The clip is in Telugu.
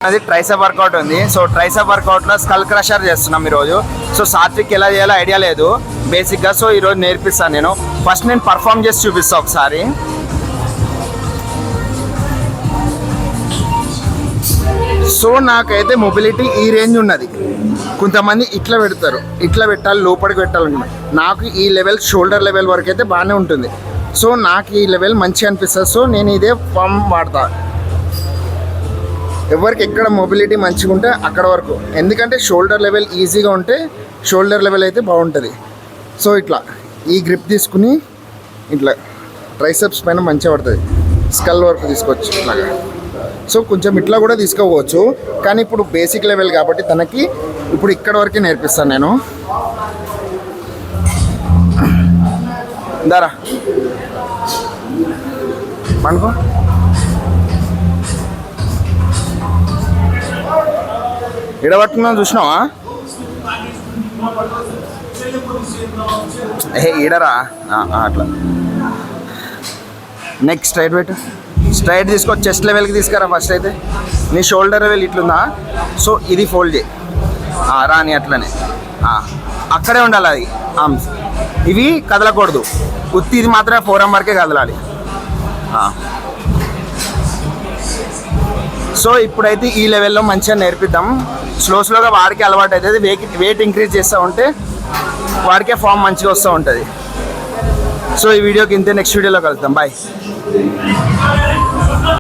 అది ట్రైసెప్ వర్కౌట్ ఉంది. సో ట్రైసెప్ వర్కౌట్లో స్కల్ క్రషర్ చేస్తున్నాం ఈరోజు. సో సాత్విక్ ఎలా చేయాలో ఐడియా లేదు బేసిక్గా. సో ఈరోజు నేర్పిస్తాను నేను. ఫస్ట్ నేను పర్ఫామ్ చేసి చూపిస్తాను ఒకసారి. సో నాకైతే మొబిలిటీ ఈ రేంజ్ ఉన్నది. కొంతమంది ఇట్లా పెడతారు, ఇట్లా పెట్టాలి, లోపలికి పెట్టాలనుకున్నాను. నాకు ఈ లెవెల్ షోల్డర్ లెవెల్ వరకు అయితే బాగానే ఉంటుంది. సో నాకు ఈ లెవెల్ మంచిగా అనిపిస్తుంది. సో నేను ఇదే ఫామ్ వాడతా. ఎవరికి ఎక్కడ మొబిలిటీ మంచిగా ఉంటే అక్కడ వరకు, ఎందుకంటే షోల్డర్ లెవెల్ ఈజీగా ఉంటే షోల్డర్ లెవెల్ అయితే బాగుంటుంది. సో ఇట్లా ఈ గ్రిప్ తీసుకుని ఇట్లా ట్రైసెప్స్ పైన మంచిగా పడుతుంది. స్కల్ వరకు తీసుకోవచ్చు ఇట్లాగా. సో కొంచెం ఇట్లా కూడా తీసుకోవచ్చు, కానీ ఇప్పుడు బేసిక్ లెవెల్ కాబట్టి తనకి ఇప్పుడు ఇక్కడ వరకే నేర్పిస్తాను నేను. దారా పండుకో. ఈడబట్టుకున్నా చూసినావా? ఈడరా అట్లా. నెక్స్ట్ స్ట్రైట్ పెట్టు. స్ట్రైట్ తీసుకో. చెస్ట్ లెవెల్కి తీసుకురా ఫస్ట్. అయితే నీ షోల్డర్ లెవెల్ ఇట్లుందా? సో ఇది ఫోల్డ్ చేయి రాని అట్లనే. అక్కడే ఉండాలి అది. ఆర్మ్స్ ఇవి కదలకూడదు. ఉత్తి ఇది మాత్రమే ఫోరం వరకే కదలాలి. సో ఇప్పుడైతే ఈ లెవెల్లో మంచిగా నేర్పిద్దాం. స్లోగా వాడికి అలవాటు అవుతుంది. వెయిట్ ఇంక్రీజ్ చేస్తూ ఉంటే వాడికే ఫామ్ మంచిగా వస్తూ ఉంటుంది. సో ఈ వీడియోకి ఇంతే. నెక్స్ట్ వీడియోలో కలుద్దాం. బాయ్.